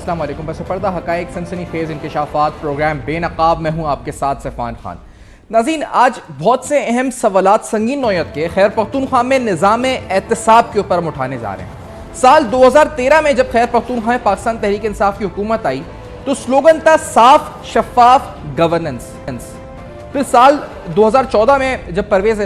अस्सलाम वालेकुम। बस पर्दा हक़ाइक़ सनसनी खेज़ इंकशाफ़ात प्रोग्राम बेनकाब में हूँ आपके साथ सफ़ान खान। नाज़रीन, आज बहुत से अहम सवालात संगीन नौयत के खैर पख्तूनख्वा में निज़ाम एहतसाब के ऊपर हम उठाने जा रहे हैं। साल 2013 में जब खैर पख्तूनख्वा में पाकिस्तान तहरीक इंसाफ की हुकूमत आई तो स्लोगन था साफ शफाफ गवर्नेंस। फिर साल 2014 में जब परवेज़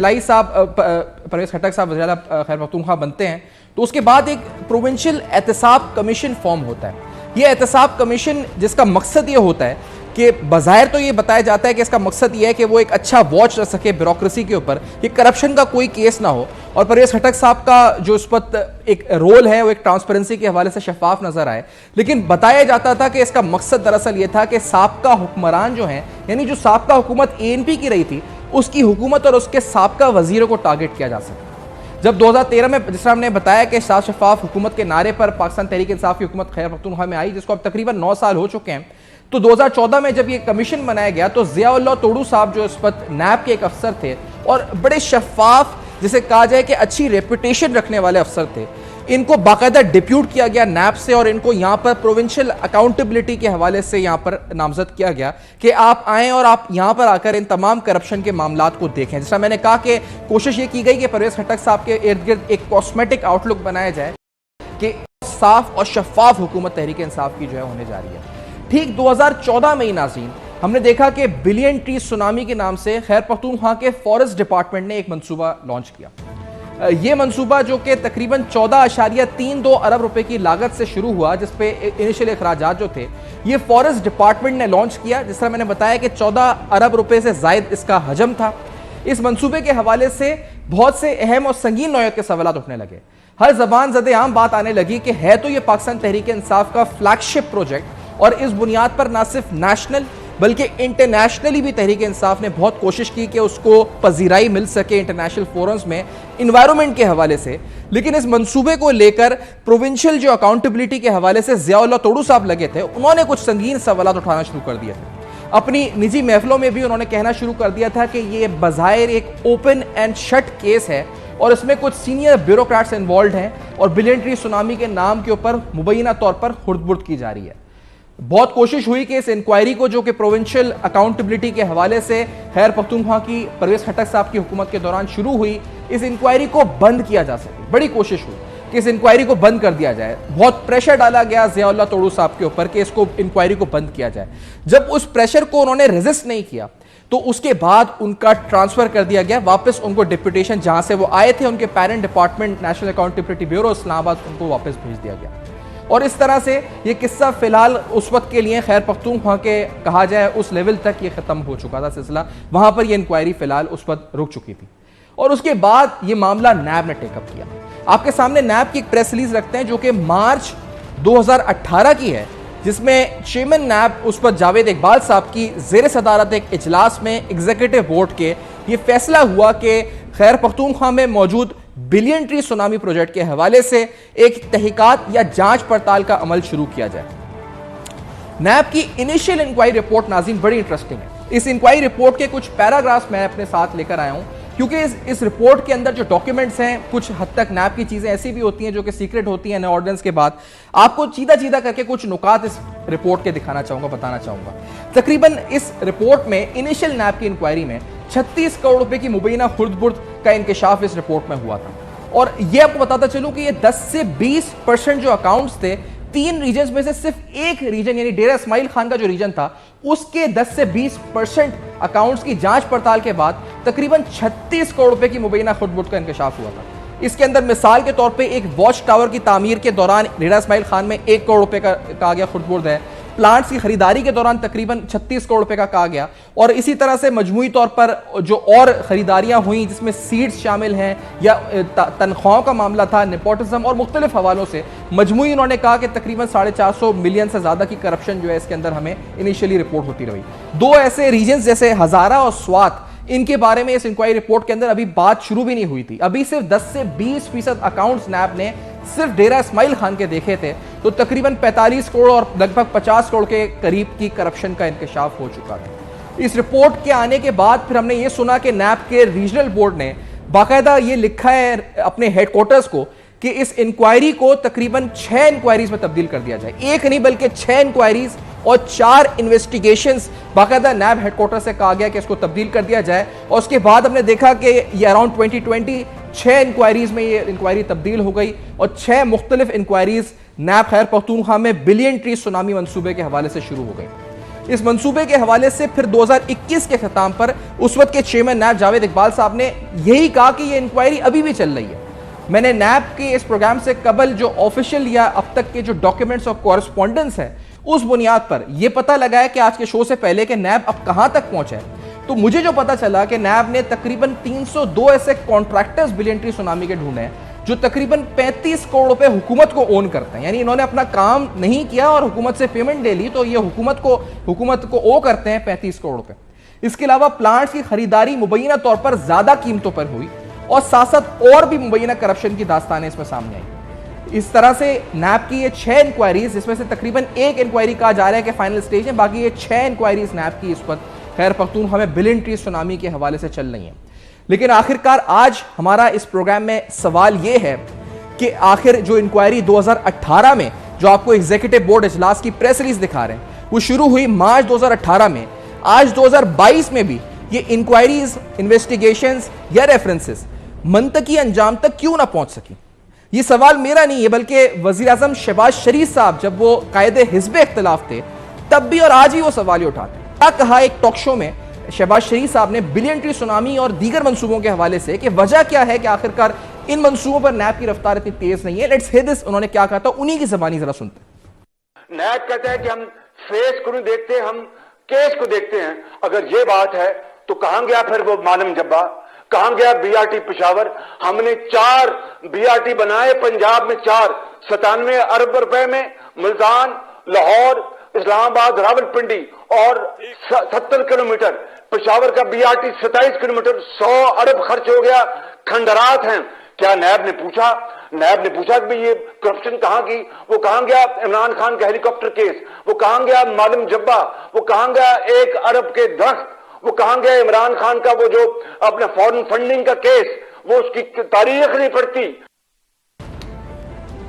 खटक साहब वज़ीर आला खैर पख्तूनख्वा बनते हैं तो उसके बाद एक प्रोविंशियल एहतसाब कमीशन फॉर्म होता है। ये एहतसाब कमीशन जिसका मकसद ये होता है कि बज़ाहिर तो ये बताया जाता है कि इसका मकसद ये है कि वो एक अच्छा वॉच रख सके ब्यूरोक्रेसी के ऊपर, कि करप्शन का कोई केस ना हो, और परवेज़ खटक साहब का जो इस वक्त एक रोल है वो एक ट्रांसपेरेंसी के हवाले से शफाफ नजर आए। लेकिन बताया जाता था कि इसका मकसद दरअसल ये था कि साबका हुक्मरान जो हैं, यानी जो साबका हुकूमत ANP की रही थी, उसकी हुकूमत और उसके साबका वजीरों को टारगेट किया जा सके। जब 2013 में जिस तरह हमने बताया कि साफ शफाफ हुकूमत के नारे पर पाकिस्तान तहरीक इंसाफ की हुकूमत खैर पख्तूनख्वा में आई, जिसको अब तकरीबन 9 साल हो चुके हैं, तो 2014 में जब ये कमीशन बनाया गया तो ज़ियाउल्लाह तोड़ू साहब जो इस वक्त नैब के एक अफसर थे और बड़े शफाफ, जिसे कहा जाए कि अच्छी रेपुटेशन रखने वाले अफसर थे, इनको बाकायदा डिप्यूट किया गया नैब से और इनको यहाँ पर प्रोविंशियल अकाउंटेबिलिटी के हवाले से यहाँ पर नामजद किया गया कि आप आएँ और आप यहाँ पर आकर इन तमाम करप्शन के मामलात को देखें। जिस तरह मैंने कहा कि कोशिश ये की गई कि परवेज़ खटक साहब के इर्द गिर्द एक कॉस्मेटिक आउटलुक बनाया जाए कि साफ और शफाफ हुकूमत तहरीक इंसाफ की जो है होने जा रही है। ठीक 2014 में ही नाज़रीन हमने देखा कि बिलियन ट्री सुनामी के नाम से खैर पख्तूनख्वा के फॉरेस्ट डिपार्टमेंट ने एक मंसूबा लॉन्च किया। ये मंसूबा जो कि तकरीबन 14.32 अरब रुपए की लागत से शुरू हुआ, जिस पे इनिशियल अखराजात जो थे ये फॉरेस्ट डिपार्टमेंट ने लॉन्च किया। जिस तरह मैंने बताया कि 14 अरब रुपए से जायद इसका हजम था। इस मंसूबे के हवाले से बहुत से अहम और संगीन नौयत के सवालात उठने लगे। हर जबान ज़दे आम बात आने लगी कि है तो ये पाकिस्तान तहरीक इंसाफ का फ्लैगशिप प्रोजेक्ट, और इस बुनियाद पर ना सिर्फ नेशनल बल्कि इंटरनेशनली भी तहरीक इंसाफ ने बहुत कोशिश की कि उसको पजीराई मिल सके इंटरनेशनल फोरम्स में इन्वायरमेंट के हवाले से। लेकिन इस मंसूबे को लेकर प्रोविंशियल जो अकाउंटेबिलिटी के हवाले से ज़ियाउल्लाह तोड़ू साहब लगे थे, उन्होंने कुछ संगीन सवालात उठाना शुरू कर दिए थे। अपनी निजी महफिलों में भी उन्होंने कहना शुरू कर दिया था कि ये बज़ाहिर एक ओपन एंड शट केस है और इसमें कुछ सीनियर ब्यूरोक्रेट्स इन्वॉल्व हैं और बिलियन ट्री सुनामी के नाम के ऊपर मुबैना तौर पर हुर्द-बुर्द की जा रही है। बहुत कोशिश हुई कि इस इंक्वायरी को, जो कि प्रोविंशियल अकाउंटेबिलिटी के हवाले से खैर पख्तूनख्वा की परवेज़ खटक साहब की हुकूमत के दौरान शुरू हुई, इस इंक्वायरी को बंद किया जा सके। बड़ी कोशिश हुई कि इस इंक्वायरी को बंद कर दिया जाए। बहुत प्रेशर डाला गया ज़ियाउल्लाह तोड़ू साहब के ऊपर कि इसको इंक्वायरी को बंद किया जाए। जब उस प्रेशर को उन्होंने रेजिस्ट नहीं किया तो उसके बाद उनका ट्रांसफर कर दिया गया वापस, उनको डिप्यूटेशन जहां से वो आए थे, उनके parent department national accountability bureau Islamabad, उनको वापस भेज दिया गया। और इस तरह से ये किस्सा फिलहाल उस वक्त के लिए खैर पख्तूनख्वा के कहा जाए उस लेवल तक ये खत्म हो चुका था सिलसिला, वहां पर ये इंक्वायरी फिलहाल उस वक्त रुक चुकी थी। और उसके बाद ये मामला नैब ने टेकअप किया। आपके सामने नैब की एक प्रेस रिलीज रखते हैं जो कि मार्च 2018 की है, जिसमें चेयरमैन नैब उस पर जावेद इकबाल साहब की ज़ेर सदारत एक इजलास में एग्जीक्यूटिव बोर्ड के ये फैसला हुआ कि खैर पख्तूनख्वा में मौजूद बिलियन ट्री सुनामी प्रोजेक्ट के हवाले से एक तहकीकात या जांच पड़ताल का अमल शुरू किया जाए। नैब की इनिशियल इंक्वायरी रिपोर्ट नाज़रीन बड़ी इंटरेस्टिंग है। इस इंक्वायरी रिपोर्ट के कुछ पैराग्राफ्स मैं अपने साथ लेकर आया हूं, क्योंकि इस रिपोर्ट के अंदर जो डॉक्यूमेंट्स हैं, कुछ हद तक नैब की चीज़ें ऐसी भी होती हैं जो कि सीक्रेट होती हैं ऑर्डिनेंस के बाद। आपको सीधा करके कुछ नुकात इस रिपोर्ट के दिखाना चाहूँगा, बताना चाहूँगा। तकरीबन इस रिपोर्ट में इनिशियल नैब की इंक्वायरी में 36 करोड़ रुपए की मुबैना हुर्द-बुर्द का इंकशाफ इस रिपोर्ट में हुआ था। और ये आपको बताता चलूं कि ये 10 से 20% जो अकाउंट्स थे, 3 रीजन में से सिर्फ एक रीजन यानी डेरा इस्माइल खान का जो रीजन था, उसके 10 से 20% अकाउंट्स की जांच पड़ताल के बाद तकरीबन 36 करोड़ रुपए की मुबैना हुर्द-बुर्द का इंकशाफ हुआ था। इसके अंदर मिसाल के तौर पे एक वॉच टावर की तामीर के दौरान डेरा इस्माइल खान में 1 करोड़ रुपए का कहा गया हुर्द-बुर्द है। प्लांट्स की खरीदारी के दौरान तकरीबन 36 करोड़ रुपए का कहा गया। और इसी तरह से मजमूई तौर पर जो और खरीदारियां हुई, जिसमें सीड्स शामिल हैं या तनख्वाहों का मामला था, नेपोटिज्म और मुख्तलिफ हवालों से मजमूई उन्होंने कहा कि तकरीबन 450 मिलियन से ज़्यादा की करप्शन जो है इसके अंदर हमें इनिशियली रिपोर्ट होती रही। 2 ऐसे रीजन जैसे हज़ारा और स्वात, इनके बारे में इस इंक्वायरी रिपोर्ट के अंदर अभी बात शुरू भी नहीं हुई थी। अभी सिर्फ 10 से 20% अकाउंट्स नैब ने सिर्फ डेरा इस्माइल खान के देखे थे, तो तकरीबन 45 करोड़ और लगभग 50 करोड़ के करीब की करप्शन का इंकशाफ हो चुका था। इस रिपोर्ट के आने के बाद फिर हमने ये सुना कि नैब के रीजनल बोर्ड ने बाकायदा ये लिखा है अपने हेडक्वार्टर्स को کہ اس انکوائری کو تقریباً 6 انکوائریز میں تبدیل کر دیا جائے. ایک نہیں بلکہ 6 انکوائریز اور 4 انویسٹیگیشنز باقاعدہ نیب ہیڈ کوارٹر سے کہا گیا کہ اس کو تبدیل کر دیا جائے. اور اس کے بعد ہم نے دیکھا کہ یہ اراؤنڈ 2020 6 انکوائریز میں یہ انکوائری تبدیل ہو گئی اور 6 مختلف انکوائریز نیب خیبر پختونخوا میں بلین ٹری سونامی منصوبے کے حوالے سے شروع ہو گئی. اس منصوبے کے حوالے سے پھر 2021 کے اختتام پر اس وقت کے چیئرمین نیب جاوید اقبال صاحب نے یہی کہا کہ یہ انکوائری ابھی بھی چل رہی ہے. میں نے نیب کے اس پروگرام سے قبل جو آفیشیل یا اب تک کے جو ڈاکیومنٹس اور کورسپونڈنس ہے اس بنیاد پر یہ پتہ لگا ہے کہ آج کے شو سے پہلے کہ نیب اب کہاں تک پہنچا ہے. تو مجھے جو پتہ چلا کہ نیب نے تقریباً 302 ایسے کانٹریکٹرز بلین ٹری سونامی کے ڈھونڈے ہیں جو تقریباً 35 کروڑ روپے حکومت کو اون کرتے ہیں. یعنی انہوں نے اپنا کام نہیں کیا اور حکومت سے پیمنٹ لے لی تو یہ حکومت کو او کرتے ہیں 35 کروڑ روپے. اس کے علاوہ پلانٹس کی خریداری مبینہ طور پر زیادہ قیمتوں پر ہوئی اور ساتھ ساتھ اور بھی مبینہ کرپشن کی داستانیں اس میں سامنے آئی. اس طرح سے نیب کی یہ 6 انکوائریز اس میں سے تقریباً 1 انکوائری کہا جا رہا ہے کہ فائنل سٹیج ہے, باقی یہ 6 انکوائریز نیب کی اس وقت خیبر پختونخوا میں بلین ٹری سونامی کے حوالے سے چل رہی ہیں. لیکن آخرکار آج ہمارا اس پروگرام میں سوال یہ ہے کہ آخر جو انکوائری 2018 میں جو آپ کو ایگزیکٹو بورڈ اجلاس کی پریس ریلیز دکھا رہے ہیں وہ شروع ہوئی مارچ 2018 میں, آج 2022 میں بھی یہ انکوائریز, انویسٹیگیشنز یا ریفرنسز منطقی انجام تک کیوں نہ پہنچ سکی. یہ سوال میرا نہیں ہے بلکہ وزیر اعظم شہباز شریف صاحب جب وہ قائد حزب اختلاف تھے تب بھی اور آج بھی وہ سوال ہی اٹھاتے ہیں. کیا کہا ایک ٹاک شو میں شہباز شریف صاحب نے بلین ٹری سونامی اور دیگر منصوبوں کے حوالے سے کہ وجہ کیا ہے کہ آخرکار ان منصوبوں پر نیب کی رفتار اتنی تیز نہیں ہے. لیٹس ہیئر دس, انہوں نے کیا کہا تھا, انہی کی زبانی ذرا سنتے ہیں. نیب کہتا ہے کہ ہم فیس کو نہیں دیکھتے, ہم کیس کو دیکھتے ہیں. اگر یہ بات ہے تو کہاں گیا پھر وہ معلم جبا, کہاں گیا بی آر ٹی پشاور؟ ہم نے 4 بی آر ٹی بنائے پنجاب میں, 97 ارب روپے میں, ملتان, لاہور, اسلام آباد, راول پنڈی اور 70 کلومیٹر. پشاور کا بی آر ٹی 27 کلومیٹر, 100 ارب خرچ ہو گیا. کھنڈرات ہیں. کیا نیب نے پوچھا کہ یہ کرپشن کہاں کی؟ وہ کہاں گیا عمران خان کا ہیلی کاپٹر کیس, وہ کہاں گیا معلم جبا, وہ کہاں گیا 1 ارب کے درخت, وہ کہاں گیا عمران خان کا وہ جو اپنے فورن فنڈنگ کا کیس, وہ اس کی تاریخ نہیں پڑتی.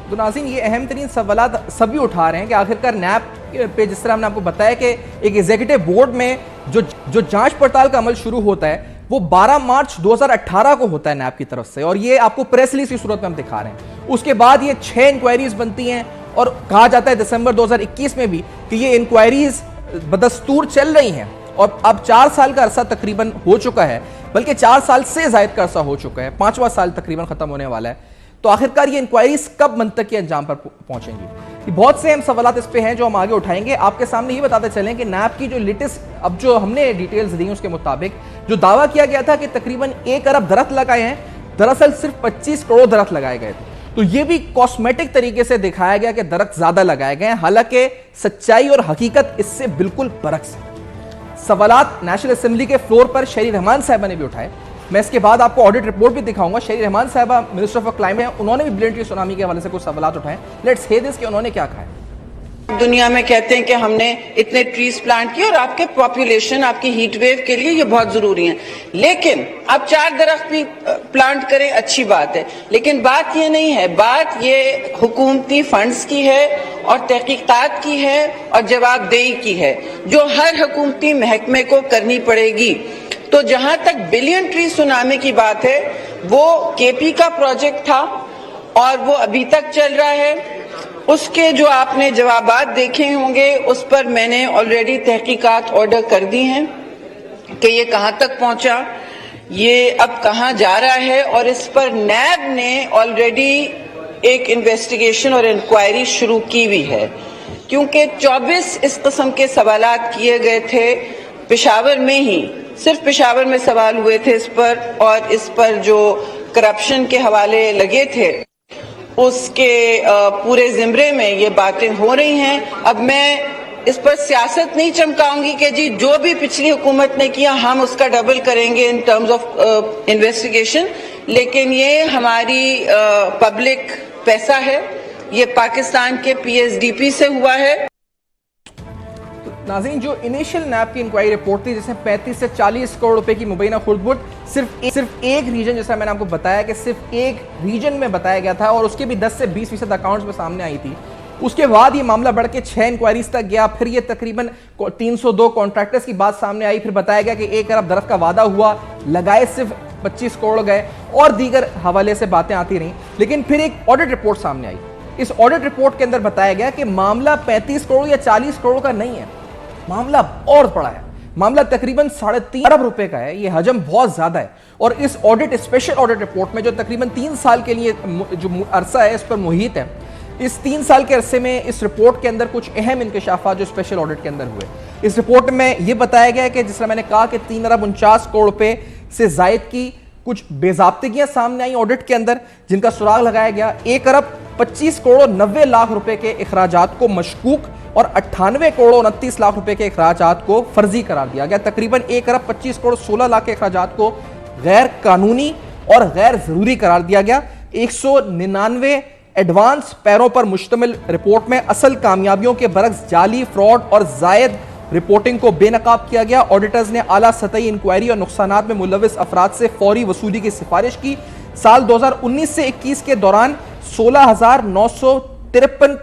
تو ناظرین یہ اہم ترین سوالات سبھی اٹھا رہے ہیں کہ آخرکار نیب پہ جس طرح ہم نے آپ کو بتایا کہ ایک ایگزیکٹو بورڈ میں جو جانچ پڑتال کا عمل شروع ہوتا ہے وہ 12 مارچ 2018 کو ہوتا ہے نیب کی طرف سے, اور یہ آپ کو پریس ریلیز کی صورت میں ہم دکھا رہے ہیں. اس کے بعد یہ 6 انکوائریز بنتی ہیں اور کہا جاتا ہے دسمبر 2021 میں بھی کہ یہ انکوائریز بدستور چل رہی ہیں اور اب 4 سال کا عرصہ تقریباً ہو چکا ہے, بلکہ 4 سال سے زائد کا عرصہ ہو چکا ہے, 5واں سال تقریباً ختم ہونے والا ہے. تو آخرکار یہ انکوائریز کب منطقی انجام پر پہنچیں گی؟ بہت سے اہم سوالات اس پہ ہیں جو ہم آگے اٹھائیں گے. آپ کے سامنے یہ بتاتے چلیں کہ نیب کی جو لیٹسٹ اب جو ہم نے ڈیٹیلز دی اس کے مطابق جو دعویٰ کیا گیا تھا کہ تقریباً 1 ارب درخت لگائے ہیں, دراصل صرف 25 کروڑ درخت لگائے گئے تھے. تو یہ بھی کاسمیٹک طریقے سے دکھایا گیا کہ درخت زیادہ لگائے گئے ہیں, حالانکہ سچائی اور حقیقت اس سے بالکل برعکس ہے. سوالات نیشنل اسمبلی کے فلور پر شہری رحمان صاحبہ نے بھی اٹھائے. میں اس کے بعد آپ کو آڈٹ رپورٹ بھی دکھاؤں گا. شہری رحمان صاحبہ منسٹر آف کلائمیٹ ہیں, انہوں نے بھی بلین ٹری سونامی کے حوالے سے کچھ سوالات اٹھائے. لیٹس ہیئر دس کہ انہوں نے کیا کہا ہے. دنیا میں کہتے ہیں کہ ہم نے اتنے ٹریز پلانٹ کیے اور آپ کے پاپولیشن, آپ کی ہیٹ ویو کے لیے یہ بہت ضروری ہیں, لیکن آپ 4 درخت بھی پلانٹ کریں اچھی بات ہے, لیکن بات یہ نہیں ہے. بات یہ حکومتی فنڈز کی ہے اور تحقیقات کی ہے اور جواب دہی کی ہے جو ہر حکومتی محکمے کو کرنی پڑے گی. تو جہاں تک بلین ٹری سونامی کی بات ہے وہ کے پی کا پروجیکٹ تھا اور وہ ابھی تک چل رہا ہے. اس کے جو آپ نے جوابات دیکھے ہوں گے اس پر میں نے آلریڈی تحقیقات آرڈر کر دی ہیں کہ یہ کہاں تک پہنچا, یہ اب کہاں جا رہا ہے, اور اس پر نیب نے آلریڈی ایک انویسٹیگیشن اور انکوائری شروع کی ہوئی ہے, کیونکہ 24 اس قسم کے سوالات کیے گئے تھے پشاور میں ہی. صرف پشاور میں سوال ہوئے تھے اس پر, اور اس پر جو کرپشن کے حوالے لگے تھے اس کے پورے زمرے میں یہ باتیں ہو رہی ہیں. اب میں اس پر سیاست نہیں چمکاؤں گی کہ جی جو بھی پچھلی حکومت نے کیا ہم اس کا ڈبل کریں گے ان ٹرمز آف انویسٹیگیشن, لیکن یہ ہماری پبلک پیسہ ہے, یہ پاکستان کے پی ایس ڈی پی سے ہوا ہے. नाज़रीन, जो इनिशियल नैब की इंक्वायरी रिपोर्ट थी जिसमें 35 से 40 करोड़ रुपए की मुबैना खुर्द-बुर्द सिर्फ एक रीजन, जैसा मैंने आपको बताया कि सिर्फ एक रीजन में बताया गया था और उसके भी 10 से 20% अकाउंट्स में सामने आई थी। उसके बाद ये मामला बढ़ के 6 इंक्वायरीज तक गया, फिर ये तकरीबन 302 कॉन्ट्रैक्टर्स की बात सामने आई, फिर बताया गया कि 1 अरब दरख्त का वादा हुआ, लगाए सिर्फ 25 करोड़ गए और दीगर हवाले से बातें आती रहीं। लेकिन फिर एक ऑडिट रिपोर्ट सामने आई। इस ऑडिट रिपोर्ट के अंदर बताया गया कि मामला 35 करोड़ या 40 करोड़ का नहीं है, मामला और बड़ा है। मामला तकरीबन 3.5 अरब रुपए का है। ये हजम बहुत ज्यादा है और इस ऑडिट, स्पेशल ऑडिट रिपोर्ट में जो तकरीबन 3 साल के लिए जो अरसा है इस पर मुहित है, इस 3 साल के अरसे में इस रिपोर्ट के अंदर कुछ अहम इंकशाफात जो स्पेशल ऑडिट के अंदर हुए। इस रिपोर्ट में यह बताया गया कि जिस तरह मैंने कहा कि 3 अरब 49 करोड़ रुपए से जायद की कुछ बेजाब्तियां सामने आई ऑडिट के अंदर, जिनका सुराग लगाया गया। 1 अरब 25 करोड़ 90 लाख रुपए के अखराजात को मशकूक और 98 करोड़ 29 लाख रुपए के अखराजात को फर्जी करार दिया गया। तकरीबन 1 अरब 25 करोड़ 16 लाख के अखराजात को गैर कानूनी और गैर जरूरी करार दिया गया। 199 एडवांस पैरों पर मुश्तमिल रिपोर्ट में असल कामयाबियों के बरक्स जाली, फ्रॉड और जायद रिपोर्टिंग को बेनकाब किया गया। ऑडिटर्स ने आला सतही इंक्वायरी और नुकसानात में मुलविस अफराद से फौरी वसूली की सिफारिश की। साल 2019 से 21 के दौरान 16,953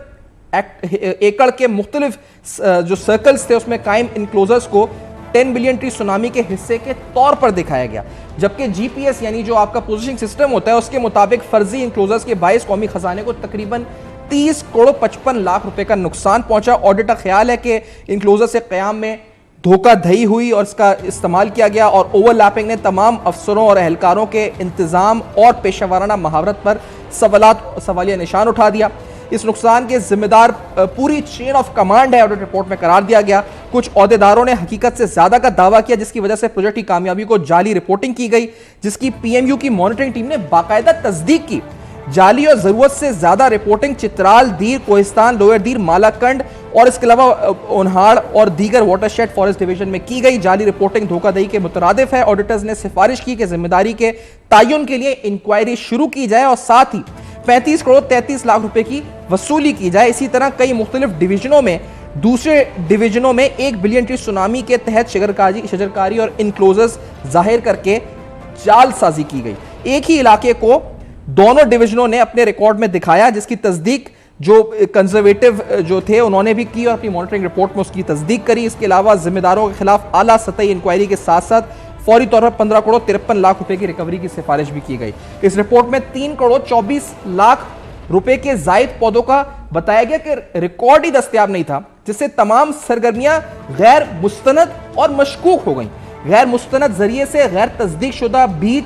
एकड़ के मुख्तलिफ जो सर्कल्स थे उसमें कायम इनक्लोजर्स को 10 बिलियन ट्री सुनामी के हिस्से के तौर पर दिखाया गया, जबकि जीपीएस यानी जो आपका पोजीशनिंग सिस्टम होता है उसके मुताबिक फर्जी इनक्लोजर्स के 22 कौमी खजाने को तकरीबन 30 करोड़ 55 लाख रुपए का नुकसान पहुंचा। ऑडिट का ख्याल है कि इनक्लोजर से क़याम में धोखाधड़ी हुई और इसका इस्तेमाल किया गया और ओवरलैपिंग ने तमाम अफसरों और एहलकारों के इंतजाम और पेशावराना महावरत पर सवालिया निशान उठा दिया। इस नुकसान के जिम्मेदार पूरी चेन ऑफ कमांड है ऑडिट रिपोर्ट में करार दिया गया। कुछ ओहदेदारों ने हकीकत से ज्यादा का दावा किया, जिसकी वजह से प्रोजेक्ट की कामयाबी को जाली रिपोर्टिंग की गई, जिसकी पीएमयू की मॉनिटरिंग टीम ने बाकायदा तस्दीक की। जाली और जरूरत से ज्यादा रिपोर्टिंग चित्राल, दीर, कोहिस्तान, लोअर दीर, मालाकंड और इसके अलावा उन्हाड़ और दीगर वाटरशेड फॉरेस्ट डिवीजन में की गई। जाली रिपोर्टिंग धोखाधड़ी के मुतरादिफ है। ऑडिटर्स ने सिफारिश की कि जिम्मेदारी के तायुन के लिए इंक्वायरी शुरू की जाए और साथ ही 35 करोड़ 33 लाख रुपए की वसूली की जाए। इसी तरह कई मुख्तलिफ डिवीजनों में, दूसरे डिवीजनों में 1 बिलियन ट्री सुनामी के तहत शजरकारी और इनक्लोजर्स जाहिर करके जालसाजी की गई। एक ही इलाके को दोनों डिवीजनों ने अपने रिकॉर्ड में दिखाया, जिसकी तस्दीक जो कंजर्वेटिव जो थे उन्होंने भी की और अपनी मॉनिटरिंग रिपोर्ट में उसकी तस्दीक करी। इसके अलावा जिम्मेदारों के खिलाफ आला सतही इंक्वायरी के साथ साथ फौरी तौर पर 15 करोड़ 53 लाख रुपए की रिकवरी की सिफारिश भी की गई। इस रिपोर्ट में 3 करोड़ 24 लाख रुपए के जायद पौधों का बताया गया कि रिकॉर्ड ही दस्तयाब नहीं था, जिससे तमाम सरगर्मियां गैर मुस्तनद और मशकूक हो गई। गैर मुस्तनद जरिए से गैर तस्दीक शुदा बीज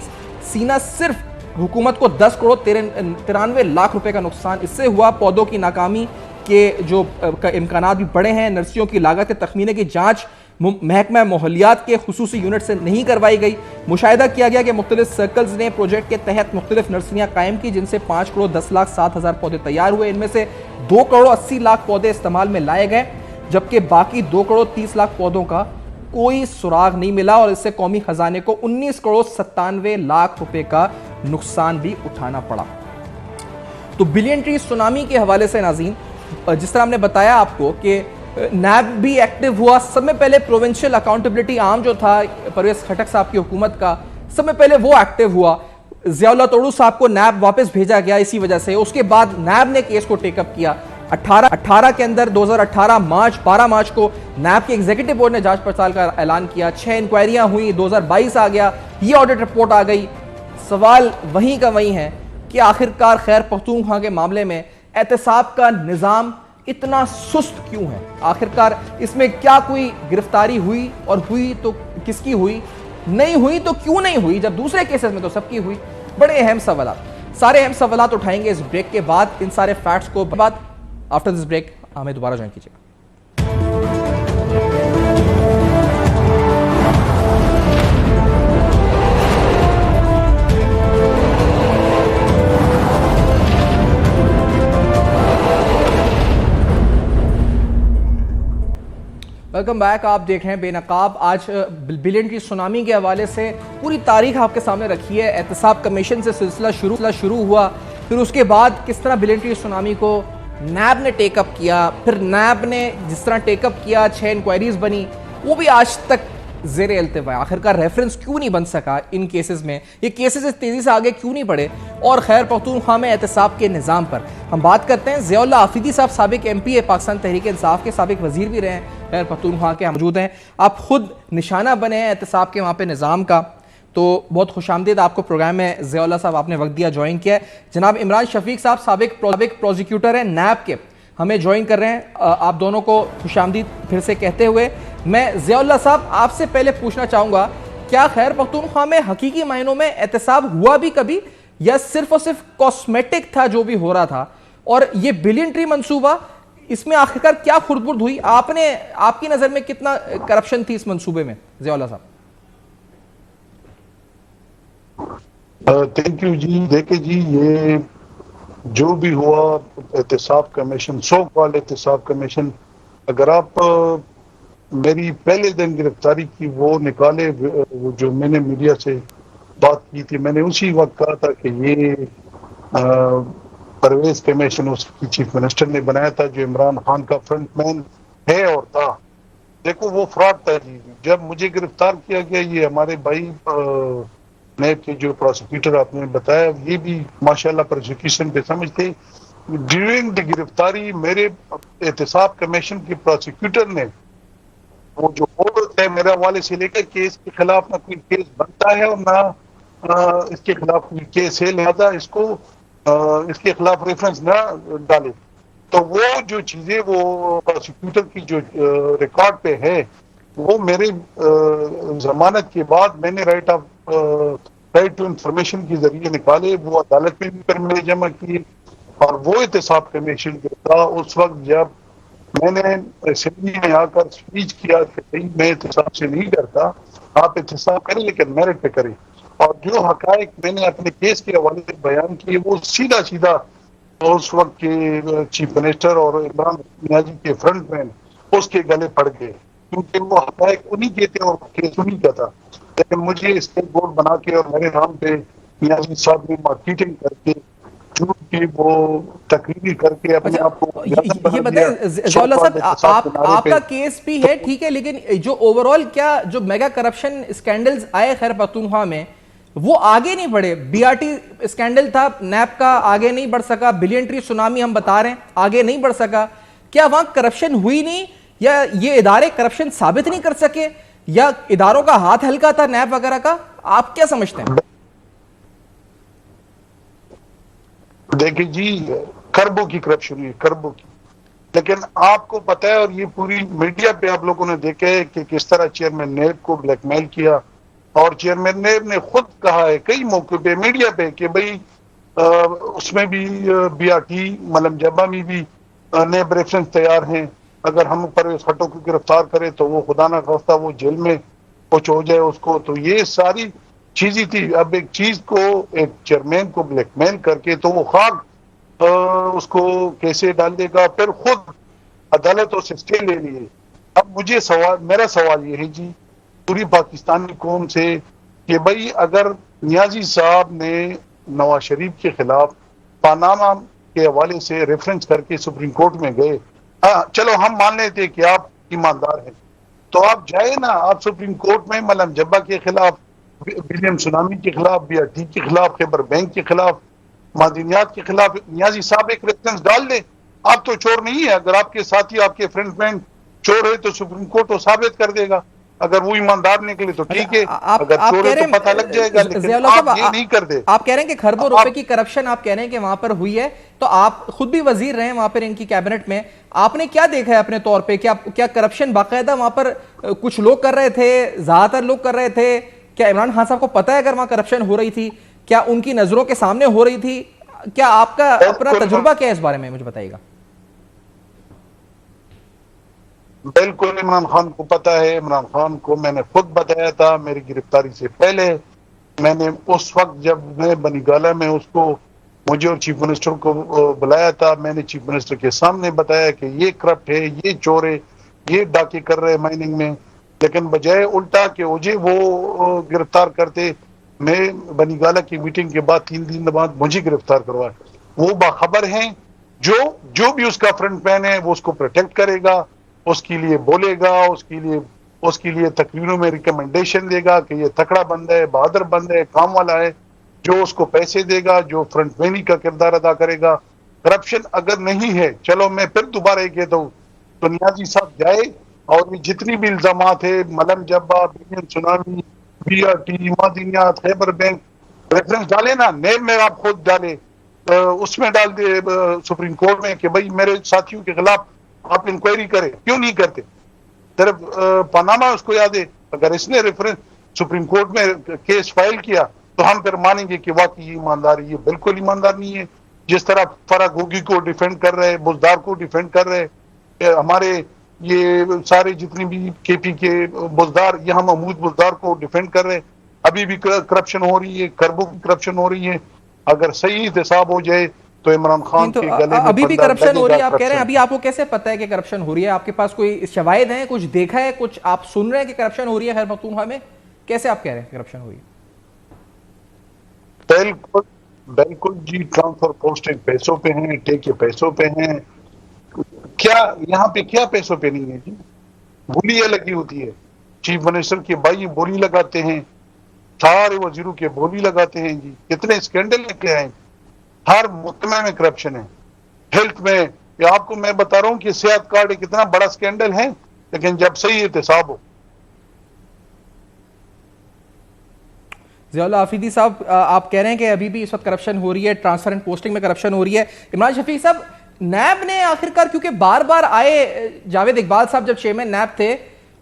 सीना सिर्फ हुकूमत को 10 करोड़ 93 लाख रुपए का नुकसान इससे हुआ। पौधों की नाकामी के जो इम्कानात भी बड़े हैं। नर्सियों की लागत के तखमीने की जांच महकमा माहौलियात के खुसूसी यूनिट से नहीं करवाई गई। मुशाहिदा किया गया कि मुख्तलिफ सर्कल्स ने प्रोजेक्ट के तहत मुख्तलिफ नर्सरियां कायम की, जिनसे 5 करोड़ 10 लाख 7 हज़ार पौधे तैयार हुए। इनमें से 2 करोड़ 80 लाख पौधे इस्तेमाल में लाए गए, जबकि बाकी 2 करोड़ 30 लाख पौधों का कोई सुराग नहीं मिला और इससे कौमी खजाने को 19 करोड़ 97 लाख रुपए का नुकसान भी उठाना पड़ा। तो बिलियन ट्री सुनामी के हवाले से नाज़रीन, जिस तरह हमने बताया आपको कि नैब भी एक्टिव हुआ। सब में पहले प्रोविंशियल अकाउंटेबिलिटी आर्म जो था परवेज खटक साहब की हुकूमत का, सब में पहले वो एक्टिव हुआ। ज़ियाउल्लाह तोड़ू साहब को नैब वापस भेजा गया इसी वजह से। उसके बाद नैब ने केस को टेकअप किया। 18 के अंदर 2018 12 मार्च को नैब के एग्जीक्यूटिव बोर्ड ने जांच पड़ताल का ऐलान किया। 6 इंक्वायरियां हुई, 2022 आ गया, ये ऑडिट रिपोर्ट आ गई। सवाल वहीं का वहीं है कि आखिरकार खैर पख्तूनख्वा के मामले में एहतसाब का निज़ाम इतना सुस्त क्यों है? आखिरकार इसमें क्या कोई गिरफ्तारी हुई, और हुई तो किसकी हुई, नहीं हुई तो क्यों नहीं हुई, जब दूसरे केसेस में तो सबकी हुई? बड़े अहम सवाल, सारे अहम सवाल उठाएंगे इस ब्रेक के बाद। इन सारे फैक्ट्स को बाद आफ्टर दिस ब्रेक हमें दोबारा ज्वाइन कीजिएगा। Welcome back. आप देख रहे हैं बेनकाब। आज बिलियन ट्री सुनामी के हवाले से पूरी तारीख आपके सामने रखी है। एहतसाब कमीशन से सिलसिला शुरू हुआ, फिर उसके बाद किस तरह बिलियन ट्री सुनामी को नैब ने टेकअप किया, फिर नैब ने जिस तरह टेकअप किया 6 इंक्वायरीज बनी, वो भी आज तक ज़ेर अल्तवा। आखिरकार रेफरेंस क्यों नहीं बन सका इन केसेस में, ये केसेस इस तेज़ी से आगे क्यों नहीं बढ़े? और खैर पख्तूनख्वा में एहतसाब के निज़ाम पर हम बात करते हैं। ज़ियाउल्लाह आफरीदी साहब साबिक MP है, पाकिस्तान तहरीक इंसाफ के साबिक वजीर भी रहे हैं, खैर पख्तूनख्वा के मौजूद हैं। आप खुद निशाना बने हैं एहतसाब के वहाँ पे निज़ाम का, तो बहुत खुशामदीद आपको प्रोग्राम में ज़ियाउल्लाह साहब, आपने वक्त दिया, ज्वाइन किया है। जनाब इमरान शफीक साहब साबिक प्रोसिक्यूटर हैं नैब के, हमें ज्वाइन कर रहे हैं। आप दोनों को खुशामदीद फिर से कहते हुए मैं ज़ियाउल्लाह साहब आपसे पहले पूछना चाहूँगा, क्या खैर पख्तूनख्वा में हकीकी मायनों में एहतसाब हुआ भी कभी, या सिर्फ और सिर्फ कॉस्मेटिक था जो भी हो रहा था? और ये बिलियन ट्री मंसूबा, इसमें आखिरकार क्या खुर्द-बुर्द हुई? आपकी नज़र में कितना करप्शन थी इस मंसूबे में ज़ियाउल्लाह साहब? थैंक यू जी। देखिए जी, ये जो भी हुआ एहतसाब कमीशन, सो कॉल्ड एहतसाब कमीशन, अगर आप मेरी पहले दिन गिरफ्तारी की वो निकाले, वो जो मैंने मीडिया से बात की थी, मैंने उसी वक्त कहा था कि ये परवेज कमीशन उसकी चीफ मिनिस्टर ने बनाया था, जो इमरान खान का फ्रंटमैन है और था। देखो वो फ्रॉड था जी। जब मुझे गिरफ्तार किया गया, ये हमारे भाई नैब के जो प्रोसिक्यूटर आपने बताया, ये भी माशाल्लाह प्रोसिक्यूशन पे समझते। ड्यूरिंग द गिरफ्तारी मेरे एहतसाब कमीशन के प्रोसिक्यूटर ने वो जो बोल होता है मेरे हवाले से लेकर कि इसके खिलाफ ना कोई केस बनता है और ना इसके खिलाफ कोई केस है, लिहाजा इसको इसके खिलाफ रेफरेंस ना डाले। तो वो जो चीजें वो प्रोसिक्यूटर की जो रिकॉर्ड पे है, वो मेरे जमानत के बाद मैंने राइट टू इंफॉर्मेशन के जरिए निकाले, वो अदालत में भी फिर मैंने जमा किए। और वो एहतसाब कमीशन था उस वक्त जब मैंने असेंबली में आकर स्पीच किया कि नहीं, मैं एहतसाब से नहीं करता, आप एहतसाब करें लेकिन मेरिट पे करें। और जो हकायक मैंने अपने केस के हवाले से बयान किए, वो सीधा सीधा उस वक्त के चीफ मिनिस्टर और इमरान नियाजी के फ्रंटमैन उसके गले पड़ गए, क्योंकि वो हकायक उन्हीं के थे और केस उन्हीं का था। लेकिन मुझे स्टेट बोर्ड बना के और मेरे नाम पे नियाजी साहब ने मार्केटिंग करके, झूठ की वो तकरीर करके अपने आप को ये बताइए ज़ियाउल्लाह साहब, आपका केस भी है ठीक है, लेकिन जो ओवरऑल क्या जो मेगा करप्शन स्कैंडल्स आए खैर पख्तूनख्वा में, वो आगे नहीं बढ़े। BRT स्कैंडल था, नैब का आगे नहीं बढ़ सका, बिलियन ट्री सुनामी हम बता रहे हैं आगे नहीं बढ़ सका। क्या वहां करप्शन हुई नहीं, या ये इदारे करप्शन साबित नहीं कर सके, या इदारों का हाथ हल्का था नैब वगैरह का? आप क्या समझते हैं? देखिए जी, खरबों की करप्शन हुई, खरबों की। लेकिन आपको पता है, और ये पूरी मीडिया पे आप लोगों ने देखा है कि किस तरह चेयरमैन नैब को ब्लैकमेल किया। और चेयरमैन नैब ने खुद कहा है कई मौके पे मीडिया पे कि भाई उसमें भी BRT मलम जब्बा में भी नैब रेफरेंस तैयार हैं, अगर हम परवेज खट्टो को गिरफ्तार करें तो वो खुदा ना खास्ता वो जेल में कुछ हो जाए उसको। तो ये सारी चीजें थी। अब एक चीज को, एक चेयरमैन को ब्लैकमेल करके तो वो खाक उसको कैसे डाल देगा, फिर खुद अदालतों से स्टे ले लिए। अब मुझे मेरा सवाल ये है जी पूरी पाकिस्तानी कौम से कि भाई अगर नियाजी साहब ने नवाज शरीफ के खिलाफ पानामा के हवाले से रेफरेंस करके सुप्रीम कोर्ट में गए, चलो हम मान लेते कि आप ईमानदार हैं, तो आप जाए ना, आप सुप्रीम कोर्ट में मलम जब्बा के खिलाफ, विलियम सुनामी के खिलाफ, BRT के खिलाफ, खैबर बैंक के खिलाफ, मादनियात के खिलाफ नियाजी साहब एक रेफरेंस डाल दे। आप तो चोर नहीं है, अगर आपके साथी आपके फ्रेंडमैन चोर है तो सुप्रीम कोर्ट तो साबित कर देगा। अगर वो ईमानदार निकले तो ठीक है, अगर चोर है तो पता लग जाएगा। लेकिन आप ये नहीं कर दे। आप कह रहे हैं कि खरबों रुपए की करप्शन आप कह रहे हैं कि वहां पर हुई है, तो आप खुद भी वजीर रहे हैं वहां पर इनकी कैबिनेट में, आपने क्या देखा है अपने तौर पे? क्या करप्शन बाकायदा वहां पर कुछ लोग कर रहे थे, ज्यादातर लोग कर रहे थे? क्या इमरान खान साहब को पता है अगर वहां करप्शन हो रही थी? क्या उनकी नजरों के सामने हो रही थी? क्या आपका अपना तजुर्बा क्या है इस बारे में, मुझे बताइएगा। बिल्कुल इमरान खान को पता है। इमरान खान को मैंने खुद बताया था मेरी गिरफ्तारी से पहले। मैंने उस वक्त जब मैं बनीगाला में उसको, मुझे और चीफ मिनिस्टर को बुलाया था, मैंने चीफ मिनिस्टर के सामने बताया कि ये करप्ट है, ये चोर है, ये डाके कर रहे हैं माइनिंग में। लेकिन बजाय उल्टा कि मुझे वो गिरफ्तार करते, मैं बनीगाला की मीटिंग के बाद 3 दिन बाद मुझे गिरफ्तार करवाया। वो बाखबर हैं जो भी उसका फ्रंट मैन है वो उसको प्रोटेक्ट करेगा, उसके लिए बोलेगा, उसके लिए तकरीरों में रिकमेंडेशन देगा कि ये तकड़ा बंदा है, बहादुर बंदा है, काम वाला है, जो उसको पैसे देगा, जो फ्रंट मैनी का किरदार अदा करेगा। करप्शन अगर नहीं है, चलो मैं फिर दोबारा ये कहता हूँ, तो नियाजी साहब जाए और ये जितनी भी इल्जामात है, Malam Jabba, billion tsunami, BRT, मादनियात, खैबर बैंक, रेफरेंस डाले ना, नेम में आप खुद डाले, उसमें डाल दे सुप्रीम कोर्ट में कि भाई मेरे साथियों के खिलाफ आप इंक्वायरी करें, क्यों नहीं करते? सिर्फ पनामा उसको याद है, अगर इसने रेफरेंस सुप्रीम कोर्ट में केस फाइल किया तो हम फिर मानेंगे कि वाकई ईमानदार, ये बिल्कुल ईमानदार नहीं है। जिस तरह फराग होगी को डिफेंड कर रहे, बुजदार को डिफेंड कर रहे, हमारे ये सारे जितनी भी KP के बुजदार, यहाँ महमूद बुजदार को डिफेंड कर रहे, अभी भी करप्शन हो रही है, खरबों की करप्शन हो रही है। अगर सही हिसाब हो जाए तो इमरान खान तो के गले में अभी भी फंदा करप्शन हो रही है, आप लगेगा। कह रहे हैं। अभी आपको कैसे पता है कि करप्शन हो रही है? आपके पास कोई शवाहिद हैं, कुछ देखा है, कुछ आप सुन रहे हैं कि करप्शन हो रही है खैबर पख्तूनख्वा में? कैसे आप कह रहे हैं करप्शन हो रही है? बिल्कुल बिल्कुल जी, ट्रांसफर पोस्टिंग पैसों पे हैं, टेके पैसों पे हैं। क्या यहाँ पे क्या पैसों पे नहीं है जी? बोलियां लगी होती है, चीफ मिनिस्टर के भाई बोली लगाते हैं, सारे वजीरों के बोली लगाते हैं जी। कितने स्कैंडल लेके आए, हर मुकदमे में करप्शन है। हेल्थ में, ये आपको मैं बता रहा हूँ कि सेहत कार्ड कितना बड़ा स्कैंडल है, लेकिन जब सही एहतसाब हो। ज़ियाउल्लाह आफरीदी साहब, आप कह रहे हैं कि अभी भी इस वक्त करप्शन हो रही है, ट्रांसफर एंड पोस्टिंग में करप्शन हो रही है। इमरान शफीक साहब, नैब ने आखिरकार, क्योंकि बार बार आए जावेद इकबाल साहब जब चेयरमैन नैब थे,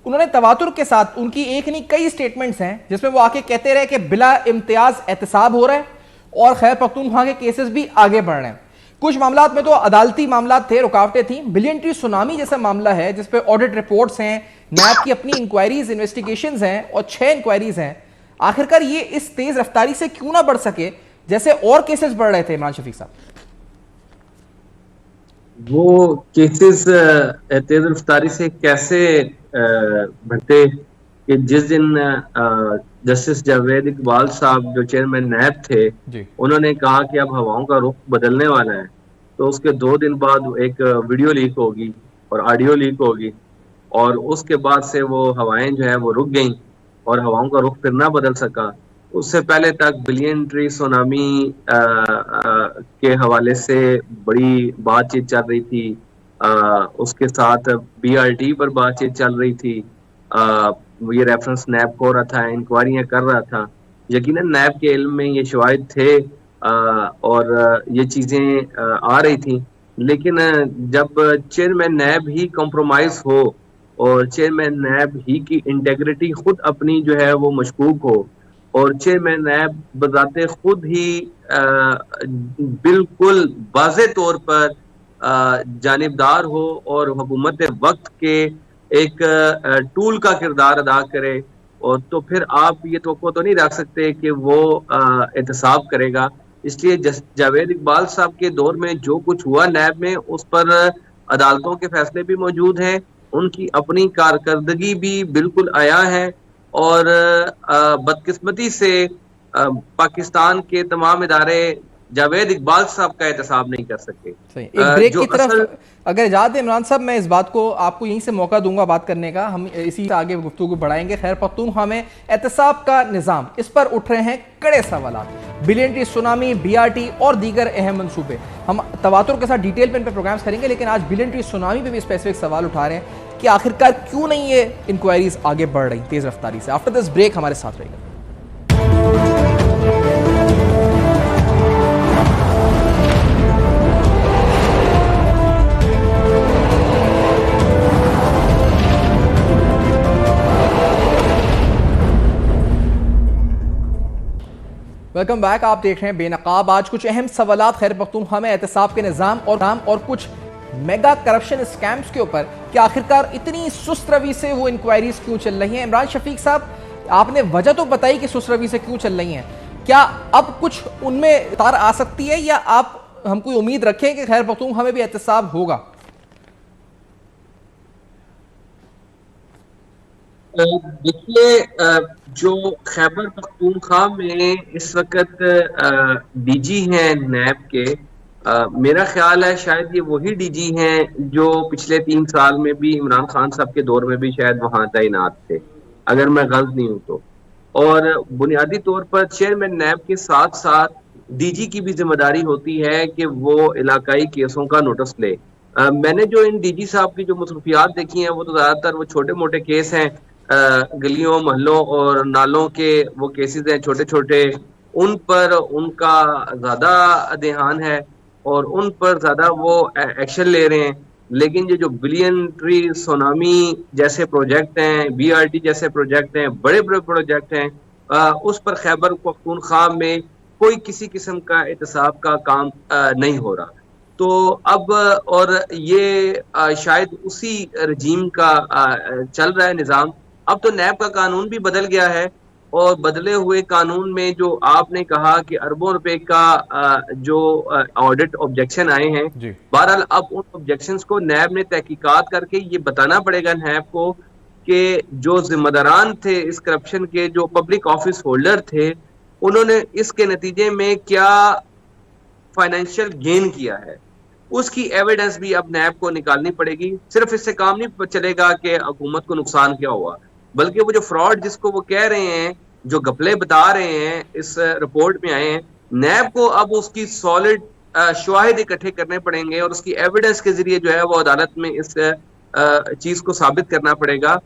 उन्होंने तवातुर के साथ, उनकी एक नहीं कई स्टेटमेंट्स हैं जिसमें वो आके कहते रहे कि बिला इम्तियाज एहतसाब हो रहा है और खैबर पख्तूनख्वा के केसेस भी आगे बढ़ रहे हैं। कुछ मामलात में तो अदालती मामलात थे, रुकावटें थी। बिलियन ट्री सुनामी जैसा मामला है जिसपे ऑडिट रिपोर्ट्स हैं, नैब की अपनी इंक्वायरीज, इन्वेस्टिगेशंस हैं और 6 इंक्वायरीज हैं। आखिरकार ये इस तेज रफ्तारी से क्यों ना बढ़ सके जैसे और केसेस बढ़ रहे थे? इमरान शफीक साहब, वो केसेस तेज रफ्तारी से कैसे बढ़ते कि जिस दिन जस्टिस जावेद इकबाल साहब जो चेयरमैन नैब थे जी, उन्होंने कहा कि अब हवाओं का रुख बदलने वाला है, तो उसके 2 दिन बाद एक वीडियो लीक होगी और ऑडियो लीक होगी और उसके बाद से वो हवाएं जो है वो रुक गईं और हवाओं का रुख फिर ना बदल सका। उससे पहले तक बिलियन ट्री सुनामी के हवाले से बड़ी बातचीत चल रही थी, उसके साथ BRT पर बातचीत चल रही थी, ये रेफरेंस नैब को हो रहा था, इंक्वायरियां कर रहा था। यकीनन नैब के इल्म में ये शवाहिद थे और ये चीजें आ रही थी, लेकिन जब चेयरमैन नैब ही कॉम्प्रोमाइज हो और चेयरमैन नैब ही की इंटेग्रिटी खुद अपनी जो है वो मशकूक हो और चेयरमैन नैब बजाते खुद ही बिल्कुल वाज़े तौर पर जानिबदार हो और हुकूमत वक्त के एक टूल का किरदार अदा करे, और तो फिर आप ये तो नहीं रख सकते कि वो एहतसाब करेगा। इसलिए जावेद इकबाल साहब के दौर में जो कुछ हुआ नैब में, उस पर अदालतों के फैसले भी मौजूद हैं, उनकी अपनी कारकर्दगी भी बिल्कुल आया है और बदकिस्मती से पाकिस्तान के तमाम इदारे जावेद इकबाल साहब का एहतसाब नहीं कर सके। एक ब्रेक की तरफ अगर इजाज़त है इमरान साहब, मैं इस बात को आपको यहीं से मौका दूंगा बात करने का, हम इसी से आगे गुफ्तगू बढ़ाएंगे। खैबर पख्तूनख्वा में एहतसाब का निज़ाम, इस पर उठ रहे हैं कड़े सवालात। बिलियन ट्री सुनामी, BRT और दीगर अहम मंसूबे, हम तवातुर के साथ डिटेल पे इन पर प्रोग्राम्स करेंगे, लेकिन आज बिलियन ट्री सुनामी पे भी स्पेसिफिक सवाल उठा रहे हैं कि आखिरकार क्यों नहीं ये इंक्वायरीज आगे बढ़ रही तेज रफ्तारी से। आफ्टर दिस ब्रेक हमारे साथ रहेगा। वेलकम बैक, आप देख रहे हैं बेनकाब। आज कुछ अहम सवालात खैबर पख्तूनख्वा में एहतसाब के निज़ाम और कुछ मेगा करप्शन स्कैम्स के ऊपर कि आखिरकार इतनी सुस्त रवि से वो इंक्वायरीज क्यों चल रही हैं। इमरान शफीक साहब, आपने वजह तो बताई कि सुस्त रवि से क्यों चल रही हैं, क्या अब कुछ उनमें तार आ सकती है या आप हम कोई उम्मीद रखें कि खैबर पख्तूनख्वा में भी एहतसाब होगा? देखिए, जो खैबर पख्तूनख्वा में इस वक्त DG हैं नैब के, میرا خیال ہے شاید یہ وہی ڈی جی ہیں جو پچھلے 3 سال میں بھی عمران خان صاحب کے دور میں بھی شاید وہاں تعینات تھے، اگر میں غلط نہیں ہوں تو. اور بنیادی طور پر چیئرمین نیب کے ساتھ ساتھ ڈی جی کی بھی ذمہ داری ہوتی ہے کہ وہ علاقائی کیسوں کا نوٹس لے. میں نے جو ان ڈی جی صاحب کی جو مصروفیات دیکھی ہیں وہ تو زیادہ تر وہ چھوٹے موٹے کیس ہیں، گلیوں محلوں اور نالوں کے وہ کیسز ہیں چھوٹے چھوٹے، ان پر ان کا زیادہ دھیان ہے اور ان پر زیادہ وہ ایکشن لے رہے ہیں. لیکن یہ جو بلین ٹری سونامی جیسے پروجیکٹ ہیں، بی آر ٹی جیسے پروجیکٹ ہیں، بڑے بڑے پروجیکٹ ہیں، اس پر خیبر پختونخوا میں کوئی کسی قسم کا احتساب کا کام نہیں ہو رہا. تو اب اور یہ شاید اسی رجیم کا چل رہا ہے نظام. اب تو نیب کا قانون بھی بدل گیا ہے، اور بدلے ہوئے قانون میں جو آپ نے کہا کہ اربوں روپے کا جو آڈٹ آبجیکشن آئے ہیں، جی بہرحال اب ان آبجیکشنز کو نیب نے تحقیقات کر کے یہ بتانا پڑے گا نیب کو کہ جو ذمہ داران تھے اس کرپشن کے، جو پبلک آفس ہولڈر تھے، انہوں نے اس کے نتیجے میں کیا فائنینشیل گین کیا ہے، اس کی ایویڈنس بھی اب نیب کو نکالنی پڑے گی. صرف اس سے کام نہیں چلے گا کہ حکومت کو نقصان کیا ہوا، بلکہ وہ جو فراڈ جس کو وہ کہہ رہے ہیں، جو گپلے بتا رہے ہیں اس رپورٹ میں آئے ہیں، نیب کو اب اس کی سالڈ شواہد اکٹھے کرنے پڑیں گے اور اس کی ایویڈنس کے ذریعے جو ہے وہ عدالت میں اس چیز کو ثابت کرنا پڑے گا.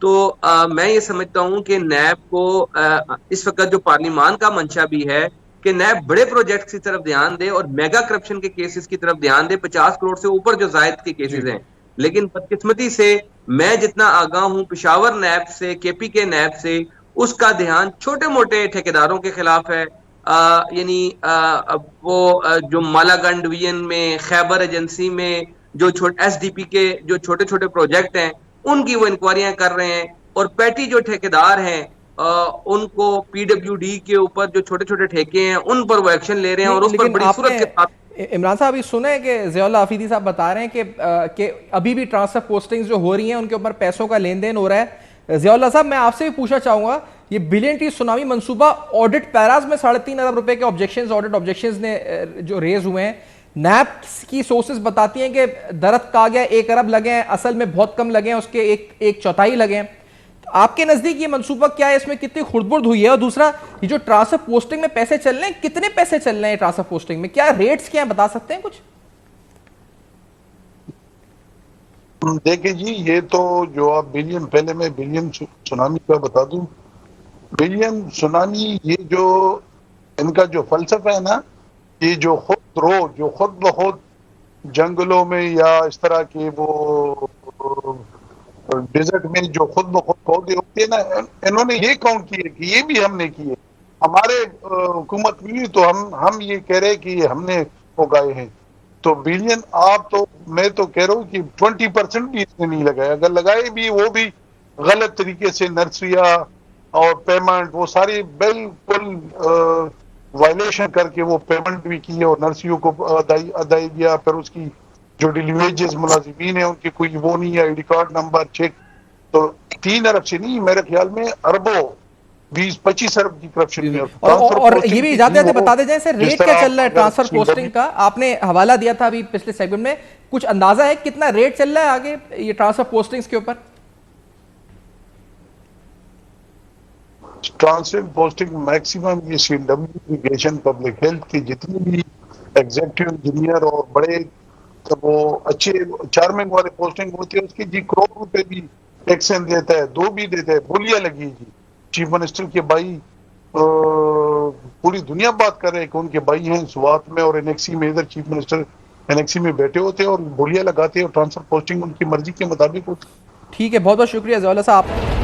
تو میں یہ سمجھتا ہوں کہ نیب کو اس وقت جو پارلیمان کا منشا بھی ہے کہ نیب بڑے پروجیکٹس کی طرف دھیان دے اور میگا کرپشن کے کیسز کی طرف دھیان دے. 50 کروڑ سے اوپر جو زائد کے کیسز ہیں، لیکن بدقسمتی سے میں جتنا آگاہ ہوں پشاور نیب سے، کے پی کے نیب سے، اس کا دھیان چھوٹے موٹے ٹھیکیداروں کے خلاف ہے. یعنی وہ جو مالاگنج ڈویژن میں، خیبر ایجنسی میں جو ایس ڈی پی کے جو چھوٹے چھوٹے پروجیکٹ ہیں ان کی وہ انکوائریاں کر رہے ہیں، اور پیٹی جو ٹھیکیدار ہیں ان کو پی ڈبلیو ڈی کے اوپر جو چھوٹے چھوٹے ٹھیکے ہیں ان پر وہ ایکشن لے رہے ہیں. اور اس پر بڑی صورت کے ساتھ عمران صاحب یہ سنے ہیں کہ ضیاء اللہ حفیظی صاحب بتا رہے ہیں کہ ابھی بھی ٹرانسفر پوسٹنگز جو ہو رہی ہیں ان کے اوپر پیسوں کا لین دین ہو رہا ہے. ضیاء اللہ صاحب میں آپ سے بھی پوچھنا چاہوں گا، یہ بلین ٹری سونامی منصوبہ آڈٹ پیراز میں 3.5 ارب روپے کے آڈٹ آبجیکشنز نے جو ریز ہوئے ہیں، نیب کی سورسز بتاتی ہیں کہ درخت کہا گیا 1 ارب لگے ہیں، اصل میں بہت کم لگے ہیں، اس کے 1/4 لگے ہیں. آپ کے نزدیک یہ منصوبہ کیا ہے، اس میں کتنی خردبرد ہوئی ہے؟ اور دوسرا یہ جو ٹرانسفر پوسٹنگ میں پیسے چل رہے ہیں، کتنے پیسے چل رہے ہیں ٹرانسفر پوسٹنگ میں، کیا ریٹس کیا ہیں، بتا سکتے ہیں کچھ؟ دیکھیں جی، یہ تو جو آپ بلین، پہلے میں بلین سونامی کا بتا دوں. بلین سونامی یہ جو ان کا جو فلسفہ ہے نا، یہ جو خود بخود جنگلوں میں یا اس طرح کے وہ ڈیزرٹ میں جو خود بخود پودے ہوتے ہیں نا، انہوں نے یہ کاؤنٹ کیے کہ یہ بھی ہم نے کیے. ہمارے حکومت میں تو ہم یہ کہہ رہے کہ یہ ہم نے اگائے ہیں. تو بلین آپ تو میں تو کہہ رہا ہوں کہ 20% بھی اس نے نہیں لگائے. اگر لگائے بھی وہ بھی غلط طریقے سے، نرسریاں اور پیمنٹ وہ ساری بالکل وائلیشن کر کے وہ پیمنٹ بھی کی اور نرسریوں کو ادائی دیا. پھر اس کی جو ڈیلی ویجز ملازمین ہیں ان کی کوئی وہ نہیں ہے، I D card number check. تو 3 ارب سے نہیں، میرے خیال میں اربوں 20-25 ارب کی کرپشن. اور یہ بھی جاتے جاتے بتا دیں جائیں سر، ریٹ کیا چل رہا ہے ٹرانسفر پوسٹنگ کا؟ آپ نے حوالہ دیا تھا ابھی پچھلے سیگمنٹ میں، کچھ اندازہ ہے کتنا ریٹ چل رہا ہے آگے یہ ٹرانسفر پوسٹنگز کے اوپر؟ ٹرانسفر پوسٹنگ میکسیمم یہ C W education public health کی جتنی بھی ایگزیکٹو انجینئر اور بڑے وہ اچھے چیئرمین والے پوسٹنگ ہوتی ہے، اس کی جی کروڑ روپے بھی ایکشن دیتا ہے، 2 بھی دیتا ہے. بولیاں لگی جی چیف منسٹر کے بھائی، پوری دنیا بات کر رہے ہیں کہ ان کے بھائی ہیں سوات میں اور انیکسی میں، ادھر چیف منسٹر انیکسی میں بیٹھے ہوتے ہیں اور بولیاں لگاتے ہیں اور ٹرانسفر پوسٹنگ ان کی مرضی کے مطابق ہوتی ہے. ٹھیک ہے، بہت بہت شکریہ ضیاء اللہ صاحب.